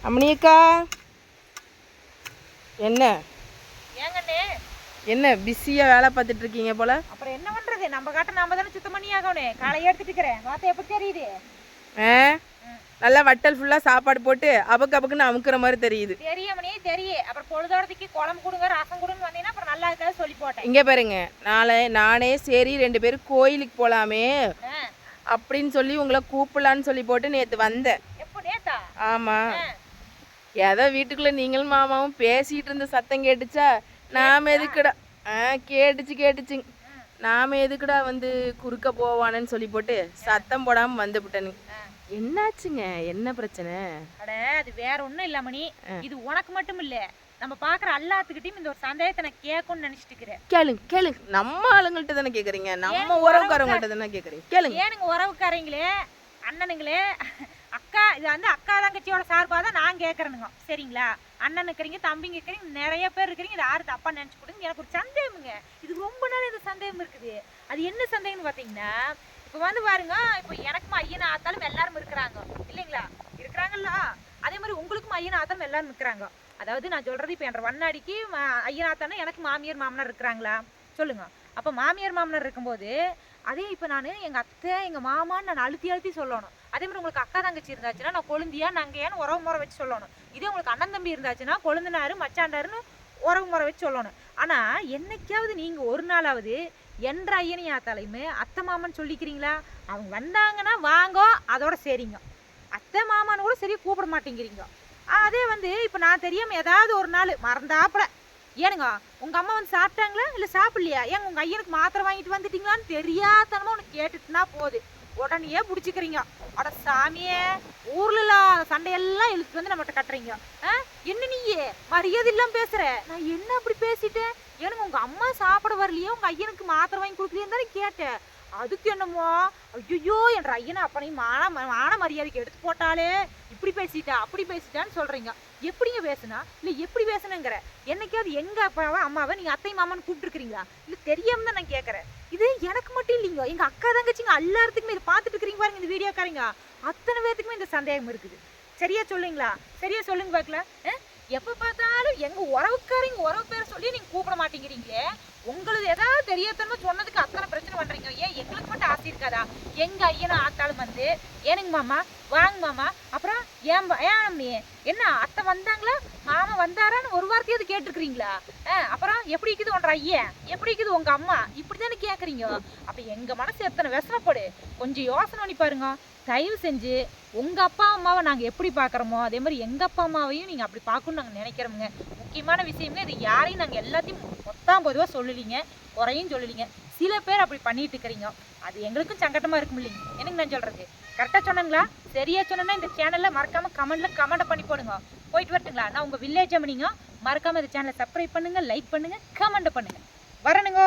அம்மனியக்கா என்ன ஏங்கண்ணே என்ன பிஸியாக வேலை பார்த்துட்டு இருக்கீங்க போல? அப்புறம் என்ன பண்றது, நம்ம காட்ட நாம தானே சுத்தம் பண்ணி ஆகணே. காலை எடுத்துட்டு இருக்கிறேன், வார்த்தை எப்படி தெரியுது? நல்லா வட்டல் ஃபுல்லாக சாப்பாடு போட்டு அபக்குன்னு அமுக்குற மாதிரி தெரியுது. தெரியுமனே தெரியும். அப்புறம் பொழுதோடத்துக்கு குழம்பு கொடுங்க, ரசம் கொடுன்னு வந்தீங்கன்னா அப்புறம் நல்லா இருக்காது சொல்லி போட்டேன். இங்கே பாருங்க, நானே சரி 2 பேரும் கோயிலுக்கு போகலாமே அப்படின்னு சொல்லி உங்களை கூப்பிடலான்னு சொல்லி போட்டு நேற்று வந்தேன். எப்போ நேத்தா? ஆமாம். ஏதோ வீட்டுக்குள்ளே நீங்களும் மாமாவும் பேசிகிட்டு இருந்த சத்தம் கேட்டுச்சா, நாம் எதுக்குடா கேட்டுச்சுங்க. நாம் எதுக்குடா வந்து குறுக்க போவானேன்னு சொல்லி போட்டு சத்தம் போடாமல் வந்துவிட்டேன்னு. என்னாச்சுங்க, என்ன பிரச்சனை? அட அது வேற ஒன்றும் இல்லை மணி, இது உனக்கு மட்டும் இல்லை, நம்ம பார்க்குற எல்லாத்துக்கிட்டையும் இந்த ஒரு சந்தேகத்தை நான் கேட்கணும்னு நினச்சிட்டு இருக்கிறேன். கேளுங்க, நம்ம ஆளுங்கள்ட்ட தானே கேட்குறீங்க, நம்ம உறவுக்காரங்கள்ட்ட தானே கேட்குறீங்க. கேளுங்க. ஏனுங்க உறவுக்காரங்களே, அண்ணனுங்களே, அக்கா, இது வந்து அக்கா தங்கச்சியோட சார்பாக தான் நான் கேட்குறேனுங்க, சரிங்களா? அண்ணன் இருக்கிறீங்க, தம்பிங்க இருக்கிறீங்க, நிறைய பேர் இருக்கிறீங்க, இது யாரும் தப்பா நினச்சி கொடுங்க. எனக்கு ஒரு சந்தேகமுங்க, இது ரொம்ப நாள் இந்த சந்தேகம் இருக்குது. அது என்ன சந்தேகம்னு பார்த்தீங்கன்னா, இப்போ வந்து பாருங்க, இப்போ எனக்கும் ஐயனை ஆத்தாலும் எல்லாரும் இருக்கிறாங்க இல்லைங்களா? இருக்கிறாங்கல்ல, அதே மாதிரி உங்களுக்கும் ஐயனை ஆத்தாலும் எல்லாரும் இருக்கிறாங்க. அதாவது நான் சொல்றது, இப்போ என்ற வண்ணாடிக்கு ஐயன் ஆத்தானா எனக்கு மாமியார் மாமனார் இருக்கிறாங்களா சொல்லுங்க. அப்போ மாமியார் மாமனார் இருக்கும்போது அதே இப்போ நான் எங்கள் அத்தை எங்கள் மாமான்னு நான் அழுத்தி சொல்லணும். அதே மாதிரி உங்களுக்கு அக்கா தங்கச்சி இருந்தாச்சுன்னா நான் கொழுந்தியா நாங்கள் ஏன்னு உறவு முறை வச்சு சொல்லணும். இதே உங்களுக்கு அண்ணன் தம்பி இருந்தாச்சுன்னா கொழுந்தனாரு மச்சாண்டாருன்னு உறவு முறை வச்சு சொல்லணும். ஆனால் என்னைக்காவது நீங்கள் ஒரு நாளாவது என்ற ஐயனையா தலைமை அத்தை மாமன்னு சொல்லிக்கிறீங்களா? அவங்க வந்தாங்கன்னா வாங்கோ அதோட சரிங்க, அத்தை மாமான்னு கூட சரியா கூப்பிட மாட்டேங்கிறீங்க. அதே வந்து இப்போ நான் தெரியாமல் ஏதாவது ஒரு நாள் மறந்தாப்புல, ஏனுங்க உங்கள் அம்மா வந்து சாப்பிட்டாங்களா இல்லை சாப்பிட்லையா, ஏங்க உங்கள் ஐயனுக்கு மாத்திரை வாங்கிட்டு வந்துட்டீங்களான்னு தெரியாதனமா உனக்கு கேட்டுட்டுனா போகுது, உடனே பிடிச்சிக்கிறீங்க. அட சாமியே, ஊர்ல இல்லாத சண்டையெல்லாம் இழுத்து வந்து நம்மகிட்ட கட்டுறீங்க. என்ன நீயே மரியாதை இல்லாம பேசுற? நான் என்ன அப்படி பேசிட்டேன்? ஏனுங்க உங்க அம்மா சாப்பிட வரலையே, உங்க ஐயனுக்கு மாத்திரை வாங்கி கொடுக்கலையேன்னு தானே கேட்டேன். அதுக்கு என்னமோ ஐயோ என்ற ஐயனை அப்பனையும் மான மரியாதைக்கு எடுத்து போட்டாலே இப்படி பேசிட்டா அப்படி பேசிட்டான்னு சொல்றீங்க. எப்படிங்க பேசுனா இல்லை எப்படி பேசுனுங்கிற? என்னைக்காவது எங்க அப்பாவை அம்மாவை நீங்க அத்தை மாமான்னு கூப்பிட்டுருக்கிறீங்களா? இல்லை தெரியாம தான் நான் கேட்கறேன். இது எனக்கு மட்டும் இல்லைங்க, எங்க அக்கா தங்கச்சிங்க எல்லாத்துக்குமே இது பார்த்துட்டு இருக்கிறீங்க பாருங்க, இந்த வீடியோக்காரங்க அத்தனை பேர்த்துக்குமே இந்த சந்தேகம் இருக்குது. சரியா சொல்லுங்களா? சரியா சொல்லுங்க பார்க்கல. எப்போ பார்த்தாலும் எங்க உறவுக்காரங்க உறவு பேரை சொல்லி நீங்க கூப்பிட மாட்டேங்கிறீங்களே. உங்களுக்கு ஏதாவது தெரியாதனமா சொன்னதுக்கு அத்தனை பிரச்சனை பண்றீங்க. ஏன் எங்களுக்கு மட்டும் ஆசை இருக்காதா? எங்க ஐயனும் ஆத்தாலும் வந்து ஏனுங்க மாமா வாங்க மாமா, அப்புறம் ஏன் என்ன அத்தை வந்தாங்களா மாமா வந்தாரான்னு ஒரு வார்த்தையாவது கேட்டுருக்கிறீங்களா? அப்புறம் எப்படி இருக்குது உன்ற ஐயன், எப்படி இருக்குது உங்க அம்மா, இப்படிதானே கேட்குறீங்க. அப்ப எங்க மனசு எத்தனை விசனப்படு, கொஞ்சம் யோசனை பண்ணி பாருங்க. தயவு செஞ்சு உங்க அப்பா அம்மாவை நாங்க எப்படி பாக்குறோமோ அதே மாதிரி எங்க அப்பா அம்மாவையும் நீங்க அப்படி பார்க்கணும்னு நாங்க நினைக்கிறோமுங்க. முக்கியமான விஷயமே இது, யாரையும் நாங்க எல்லாத்தையும் மொத்தம் பொதுவாக சொல்லலிங்க, குறையும் சொல்லலிங்க. சில பேர் அப்படி பண்ணிட்டு இருக்கிறீங்க, அது எங்களுக்கும் சங்கட்டமா இருக்கும் இல்லைங்க. எனக்கு நான் சொல்றது கரெக்டாக சொன்னங்களா? சரியா சொன்னா இந்த சேனல்ல மறக்காம கமெண்ட் பண்ணி போடுங்க. போயிட்டு வரட்டுங்களா? நான் உங்க வில்லேஜ் அம்மனிங்க. மறக்காம இந்த சேனலை சப்ஸ்கிரைப் பண்ணுங்க, லைக் பண்ணுங்க, கமெண்ட் பண்ணுங்க. வரணுங்க.